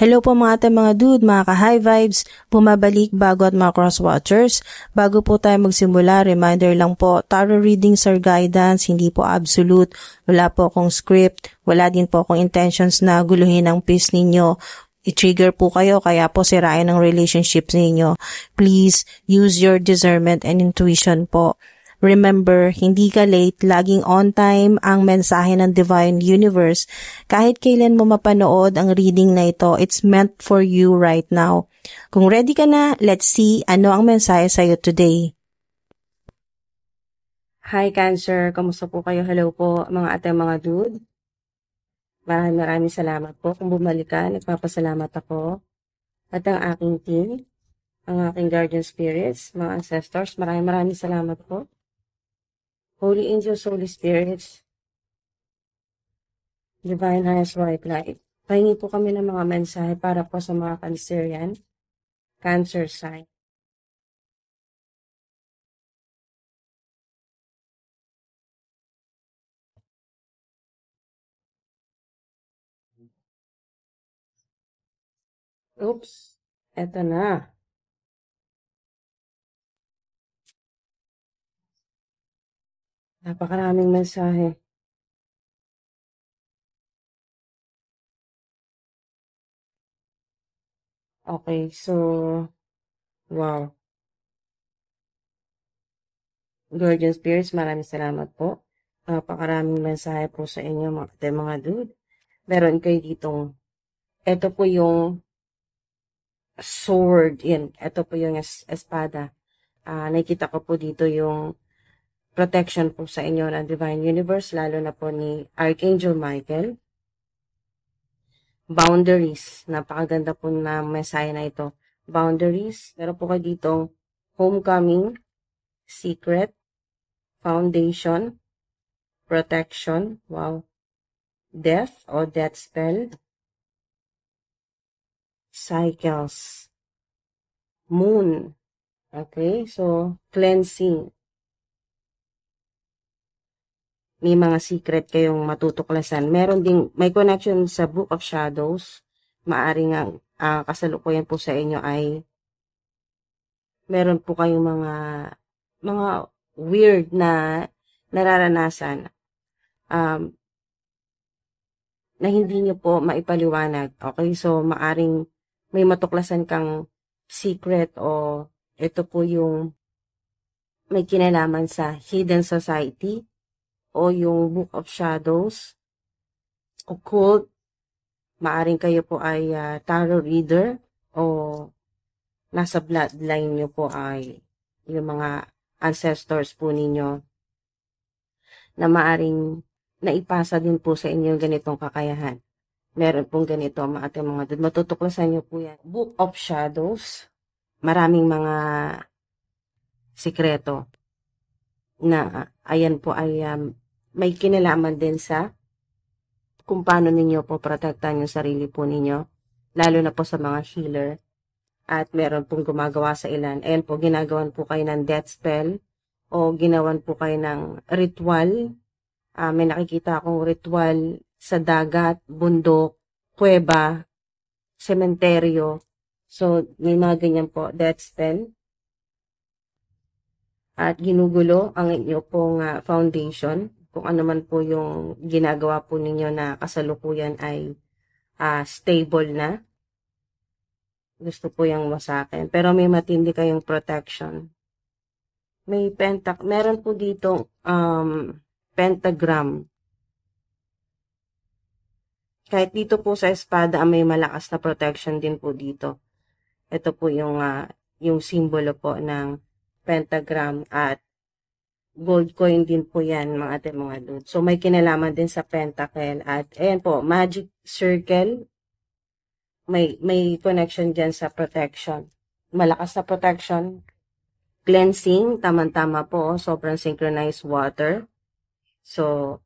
Hello po mga ate, mga dude, mga ka-high vibes, bumabalik bago at mga cross-watchers. Bago po tayo magsimula, reminder lang po, tarot readings are guidance, hindi po absolute, wala po akong script, wala din po akong intentions na guluhin ang peace ninyo. I-trigger po kayo, kaya po sirain ang relationships ninyo. Please use your discernment and intuition po. Remember, hindi ka late, laging on time ang mensahe ng Divine Universe. Kahit kailan mo mapanood ang reading na ito, it's meant for you right now. Kung ready ka na, let's see ano ang mensahe sa'yo today. Hi Cancer, kamusta po kayo? Hello po mga ate, mga dude. Maraming salamat po kung bumalik ka. Nagpapasalamat ako. At ang aking team, ang aking guardian spirits, mga ancestors, maraming salamat po. Holy Angels, Holy Spirits, Divine Highest White Light. Pahingi po kami ng mga mensahe para po sa mga Cancerian, Cancer sign. Oops, eto na. Napakaraming mensahe. Okay, so, wow. Guardian Spirits, maraming salamat po. Napakaraming mensahe po sa inyo mga dude. Meron kayo ditong, eto po yung sword, yan. Eto po yung espada. Nakikita ko po dito yung protection po sa inyo ng Divine Universe, lalo na po ni Archangel Michael. Boundaries, napakaganda po na mensahe na ito. Boundaries, meron po kayo ditong homecoming, secret, foundation, protection, wow, death or death spell, cycles, moon, okay, so cleansing. May mga secret kayong matutuklasan. Meron ding, may connection sa Book of Shadows. Maaring kasalukuyan po sa inyo ay meron po kayong mga weird na nararanasan na hindi nyo po maipaliwanag. Okay, so maaring may matuklasan kang secret o ito po yung may kinalaman sa hidden society o yung Book of Shadows, occult, maaring kayo po ay tarot reader o nasa bloodline nyo po ay yung mga ancestors po ninyo na maaring naipasa din po sa inyo ganitong kakayahan. Meron pong ganito mga ating mga dud. Matutuklasan nyo po yan. Book of Shadows, maraming mga sikreto na ayan po ay may kinalaman din sa kung paano ninyo po protektahan yung sarili po ninyo, lalo na po sa mga healer. At meron pong gumagawa sa ilan. Ayan po, ginagawan po kayo ng death spell o ginawan po kayo ng ritual. May nakikita akong ritual sa dagat, bundok, kuweba, sementeryo. So, may mga ganyan po, death spell. At ginugulo ang inyo pong foundation. Kung ano man po yung ginagawa po ninyo na kasalukuyan ay stable na. Gusto po yung wasakin. Pero may matindi kayong protection. May meron po dito pentagram. Kahit dito po sa espada, may malakas na protection din po dito. Ito po yung simbolo po ng pentagram at gold coin din po yan mga ate mga dude. So may kinalaman din sa pentacle at ayan po, magic circle. May connection dyan sa protection. Malakas na protection. Cleansing, tama-tama po, sobrang synchronized water. So,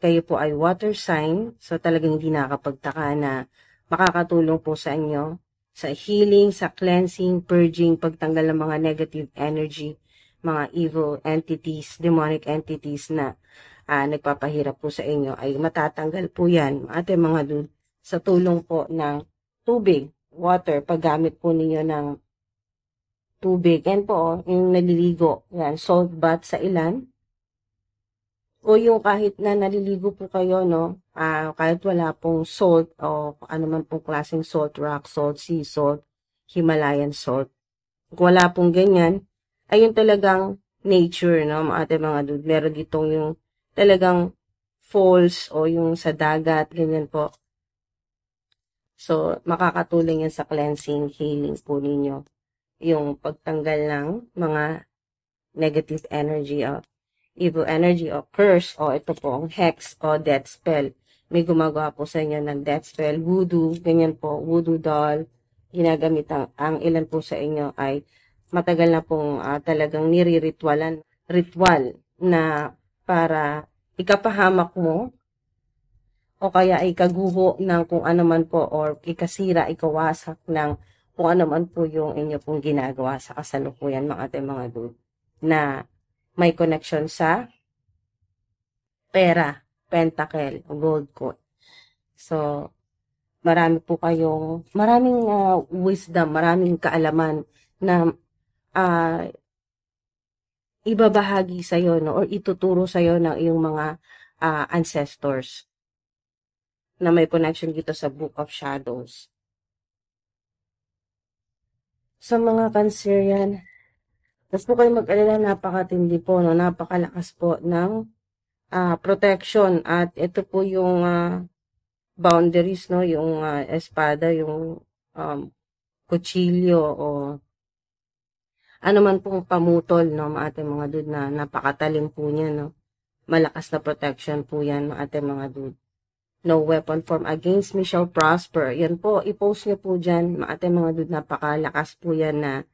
kayo po ay water sign. So talagang hindi nakakapagtaka na makakatulong po sa inyo sa healing, sa cleansing, purging, pagtanggal ng mga negative energy, mga evil entities, demonic entities na nagpapahirap po sa inyo ay matatanggal po yan, ate mga dude, sa tulong po ng tubig, water, paggamit po ninyo ng tubig. Yan po, yung naliligo. Yan, salt bath sa ilan. O yung kahit na naliligo po kayo, no, kahit wala pong salt o ano man pong klaseng salt, rock salt, sea salt, Himalayan salt. Kung wala pong ganyan, ayun talagang nature, no, mga dude. Meron ditong yung talagang falls o yung sa dagat, ganyan po. So, makakatulong yan sa cleansing, healing po ninyo. Yung pagtanggal ng mga negative energy o evil energy o curse o ito po ang hex o death spell. May gumagawa po sa inyo ng death spell, voodoo, ganyan po, voodoo doll. Ginagamit ang ilan po sa inyo ay matagal na pong talagang ritual na para ikapahamak mo o kaya ay kaguho ng kung ano man po or ikasira, ikawasak ng kung ano man po yung inyo pong ginagawa sa kasalukuyan mga ating mga dude na may connection sa pera, pentacle, gold coin. So, maraming wisdom, maraming kaalaman na uh, ibabahagi sa'yo, no, or ituturo sa'yo ng iyong mga ancestors na may connection dito sa Book of Shadows. Sa mga Cancerian, tapos po kayo mag-alala, napakatindi po, no, napakalakas po ng protection at ito po yung boundaries, no, yung espada, yung kutsilyo o ano man pong pamutol, no, mga ating mga dude na napakatalim po niya, no. Malakas na protection po yan, mga ating mga dude. No weapon formed against me shall prosper. Yan po, i-post nyo po dyan, mga ating mga dude, napakalakas po yan na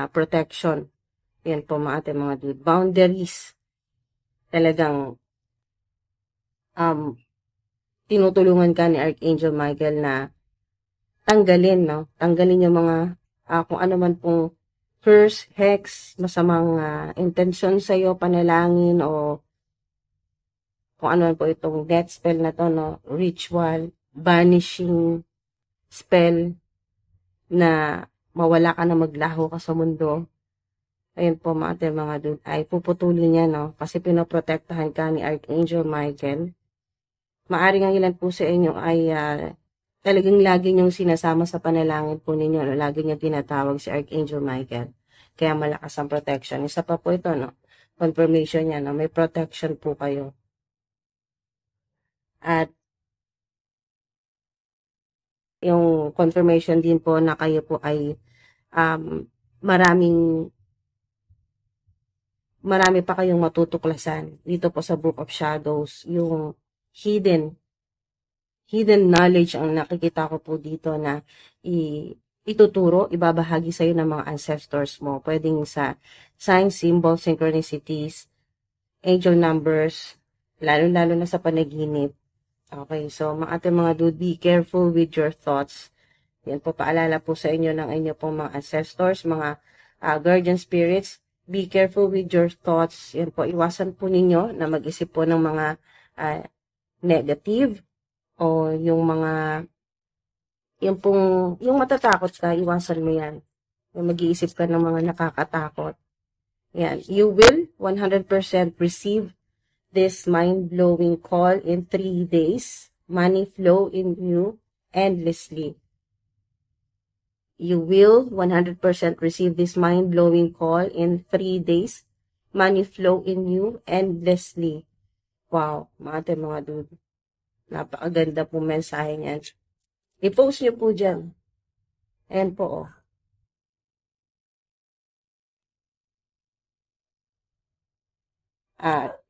protection. Yan po, mga ating mga dude. Boundaries. Talagang tinutulungan ka ni Archangel Michael na tanggalin, no? Tanggalin yung mga kung ano man pong curse, hex, masamang intention sa iyo, panalangin o kung ano man po itong death spell na to, no? Ritual, banishing spell na mawala ka na maglaho ka sa mundo. Ayun po mga dude, ay puputulin niya, no? Kasi pinoprotektahan ka ni Archangel Michael. Maaring ang ilan po sa inyo ay talagang lagi niyong sinasama sa panalangin po ninyo, no? Lagi niyo tinatawag si Archangel Michael. Kaya malakas ang protection. Isa pa po ito, no? Confirmation niya, no? May protection po kayo. At yung confirmation din po na kayo po ay marami pa kayong matutuklasan dito po sa Book of Shadows. Yung hidden knowledge ang nakikita ko po dito na ituturo, ibabahagi sa'yo ng mga ancestors mo. Pwedeng sa signs, symbols, synchronicities, angel numbers, lalo-lalo na sa panaginip. Okay, so mga mga dude, be careful with your thoughts. Yan po, paalala po sa inyo ng inyo pong mga ancestors, mga guardian spirits. Be careful with your thoughts. Yan po, iwasan po ninyo na mag-isip po ng mga negative o yung mga yung matatakot ka, iwasan mo yan. Yung mag-iisip ka ng mga nakakatakot. Yan. You will 100% receive this mind-blowing call in 3 days. Money flow in you endlessly. You will 100% receive this mind-blowing call in 3 days. Money flow in you endlessly. Wow, mga dude. Napakaganda po mensahe niyan. I-post nyo po dyan. Ayan po, oh.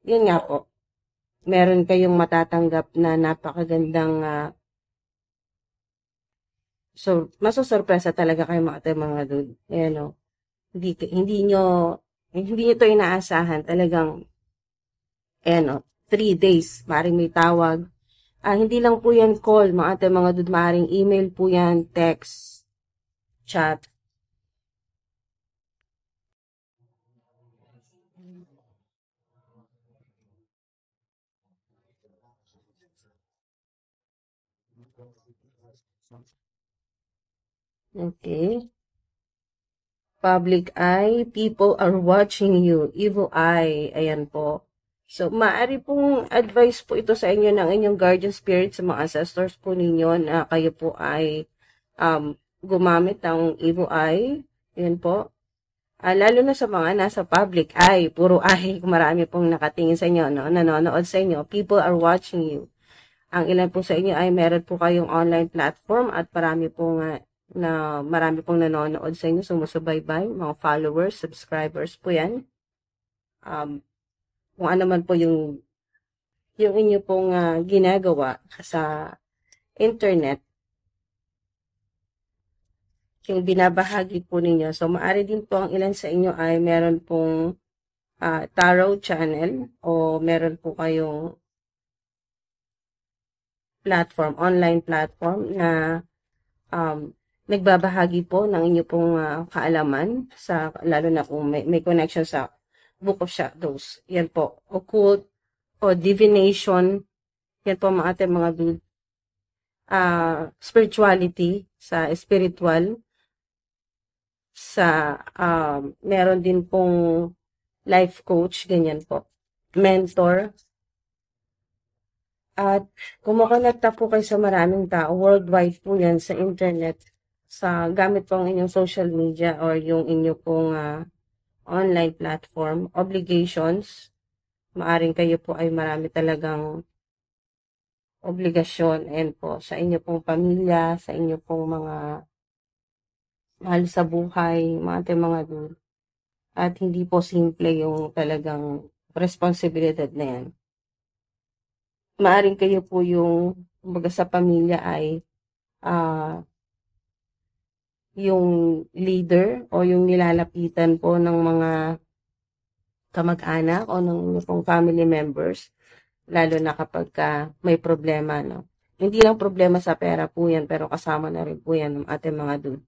Yun nga po. Meron kayong matatanggap na napakagandang masosorpresa talaga kayo mga dude. Ayan, oh. Hindi nyo to inaasahan. Talagang, ayan, oh, 3 days. Maring may tawag. Hindi lang po yan call, mga dude. Maring email po yan, text, chat. Okay. Public eye, people are watching you. Evil eye, ayan po. So, maaari pong advice po ito sa inyo ng inyong guardian spirit sa mga ancestors po ninyo na kayo po ay gumamit ng evil eye. Ayan po. Lalo na sa mga nasa public eye, puro eye, marami pong nakatingin sa inyo, no? Nanonood sa inyo. People are watching you. Ang ilan po sa inyo ay meron po kayong online platform at marami pong nanonood sa inyo, sumusubaybay, mga followers, subscribers po yan. Kung ano man po yung inyo pong ginagawa sa internet, yung binabahagi po ninyo. So, maaari din po ang ilan sa inyo ay meron pong tarot channel o meron po kayong platform, online platform na nagbabahagi po ng inyo pong kaalaman sa, lalo na kung may connection sa Book of Shadows. Yan po, occult o divination. Yan po mga spirituality, sa spiritual, sa meron din pong life coach, ganyan po, mentor. At kumukonekta po kayo sa maraming tao, worldwide po yan sa internet, sa gamit po ang inyong social media or yung inyo pong online platform. Obligations, maaring kayo po ay marami talagang obligasyon and po sa inyo pong pamilya, sa inyo pong mga mahal sa buhay, mga dun. At hindi po simple yung talagang responsibilidad na yan. Maaring kayo po yung, kumbaga sa pamilya ay yung leader o yung nilalapitan po ng mga kamag-anak o ng pong family members, lalo na kapag may problema, no? Hindi lang problema sa pera po yan, pero kasama na rin po yan ng ating mga dude.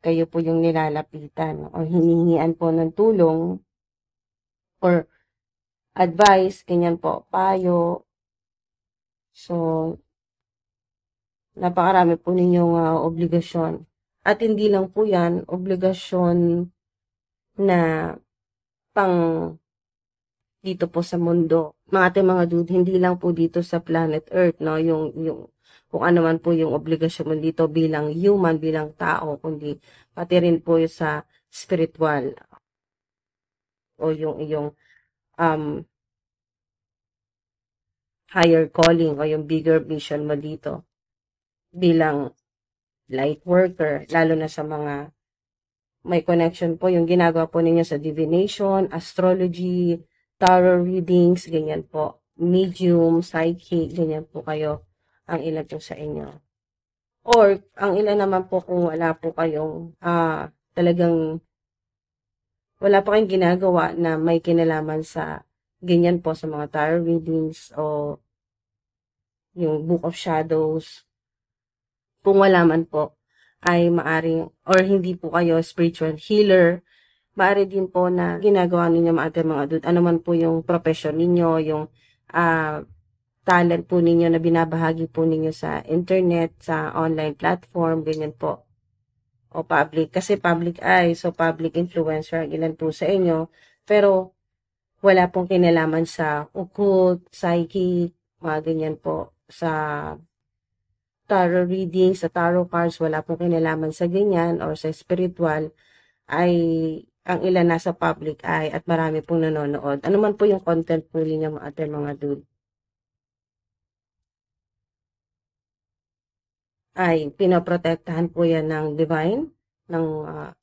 Kayo po yung nilalapitan o hinihingian po ng tulong or advice, ganyan po, payo. So, napakarami po ninyong obligasyon. At hindi lang po yan, obligasyon na pang dito po sa mundo. Mga dude, hindi lang po dito sa planet Earth, no? Yung kung ano man po yung obligasyon mo dito bilang human, bilang tao, kundi pati rin po yung sa spiritual o yung iyong higher calling o yung bigger mission mo dito bilang light worker, lalo na sa mga may connection po yung ginagawa po ninyo sa divination, astrology, tarot readings, ganyan po, medium, psychic, ganyan po kayo, ang ilan po sa inyo. Or, ang ilan naman po kung wala po kayong talagang wala pa kayong ginagawa na may kinalaman sa ganyan po sa mga tarot readings o yung Book of Shadows. Kung wala man po, ay maaring, or hindi po kayo spiritual healer, maaari din po na ginagawa ninyo mga dude. Ano man po yung profession ninyo, yung talent po ninyo na binabahagi po ninyo sa internet, sa online platform, ganyan po. O public, kasi public eye, so public influencer, ang ilan po sa inyo. Pero, wala pong kinalaman sa occult, psychic, mga ganyan po, sa tarot reading, sa tarot cards, wala pong kinalaman sa ganyan, or sa spiritual, ay ang ilan nasa public eye at marami pong nanonood. Ano man po yung content po ninyo mga dude, ay pinoprotektahan po yan ng divine, ng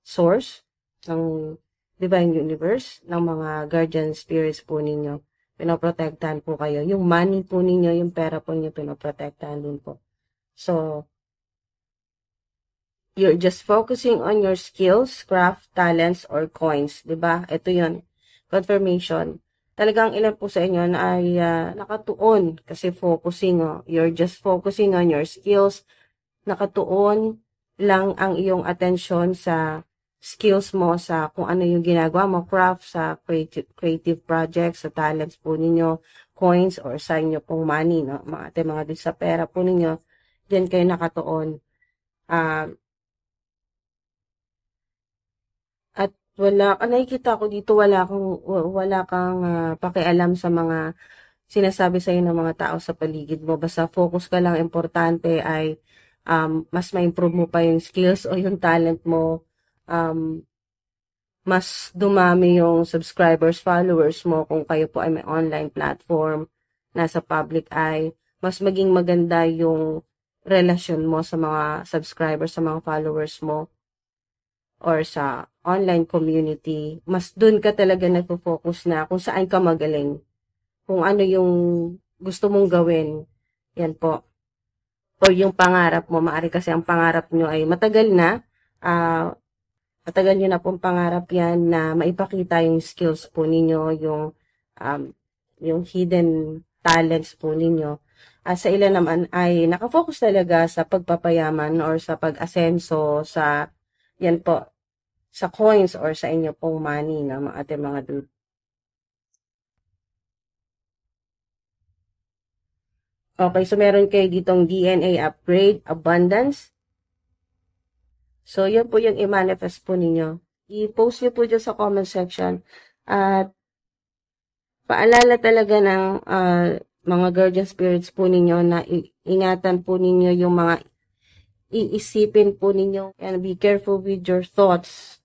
source, ng divine universe, ng mga guardian spirits po ninyo. Pinoprotektahan po kayo. Yung money po ninyo, yung pera po ninyo, pinoprotektahan din po. So, you're just focusing on your skills, craft, talents, or coins. Diba? Ito yun. Confirmation. Talagang ilan po sa inyo na ay nakatuon kasi focusing. You're just focusing on your skills. Nakatuon lang ang iyong attention sa skills mo, sa kung ano yung ginagawa mo, craft, sa creative projects, sa talents po ninyo, coins, or sa inyo pong money, no? Mga dun sa pera po ninyo, diyan kayo nakatuon. At nakikita ko dito wala kang pakialam sa mga sinasabi sa'yo ng mga tao sa paligid mo. Basta focus ka lang, importante ay mas ma-improve mo pa yung skills o yung talent mo. Mas dumami yung subscribers, followers mo kung kayo po ay may online platform, nasa public eye. Mas maging maganda yung relasyon mo sa mga subscribers, sa mga followers mo, or sa online community. Mas dun ka talaga nagpo-focus na kung saan ka magaling. Kung ano yung gusto mong gawin. Yan po. O yung pangarap mo. Maari kasi ang pangarap nyo ay matagal na. Matagal nyo na pong pangarap yan na maipakita yung skills po ninyo, yung hidden talents po ninyo. Sa ilan naman ay nakafocus talaga sa pagpapayaman or sa pag-asenso, sa yan po, sa coins or sa inyo pong money na ating mga dude. Okay, so meron kayo ditong DNA upgrade, abundance. So, yan po yung i-manifest po ninyo. I-post nyo po dyan sa comment section. At paalala talaga ng mga guardian spirits po ninyo na ingatan po ninyo yung mga iisipin po ninyo. And be careful with your thoughts.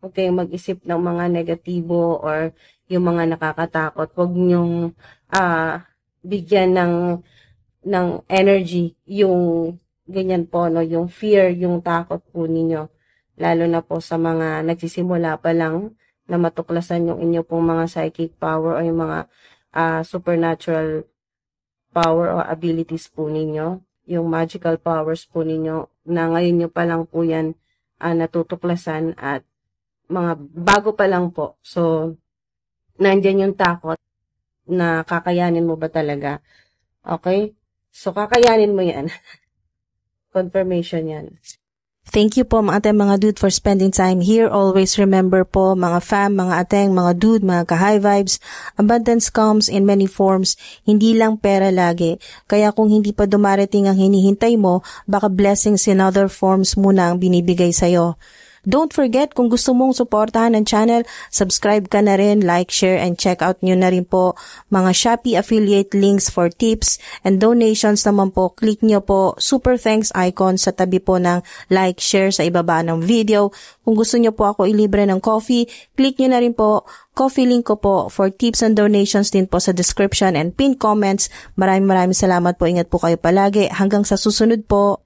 Okay, mag-isip ng mga negatibo or yung mga nakakatakot. Huwag nyong bigyan ng energy yung ganyan po, no, yung fear, yung takot po ninyo. Lalo na po sa mga nagsisimula pa lang na matuklasan yung inyo pong mga psychic power o yung mga supernatural power o abilities po ninyo. Yung magical powers po ninyo na ngayon nyo pa lang po yan natutuklasan at mga bago pa lang po. So, nandyan yung takot na kakayanin mo ba talaga. Okay? So, kakayanin mo yan. Confirmation yan. Thank you po mga ateng mga dude for spending time here. Always remember po mga fam, mga ateng, mga dude, mga ka-high vibes. Abundance comes in many forms. Hindi lang pera lagi. Kaya kung hindi pa dumarating ang hinihintay mo, baka blessings in other forms muna ang binibigay sa'yo. Don't forget, kung gusto mong suportahan ang channel, subscribe ka na rin, like, share, and check out nyo na rin po mga Shopee affiliate links for tips and donations naman po. Click nyo po super thanks icon sa tabi po ng like, share sa ibaba ng video. Kung gusto nyo po ako ilibre ng coffee, click nyo na rin po coffee link ko po for tips and donations din po sa description and pinned comments. Maraming salamat po. Ingat po kayo palagi. Hanggang sa susunod po.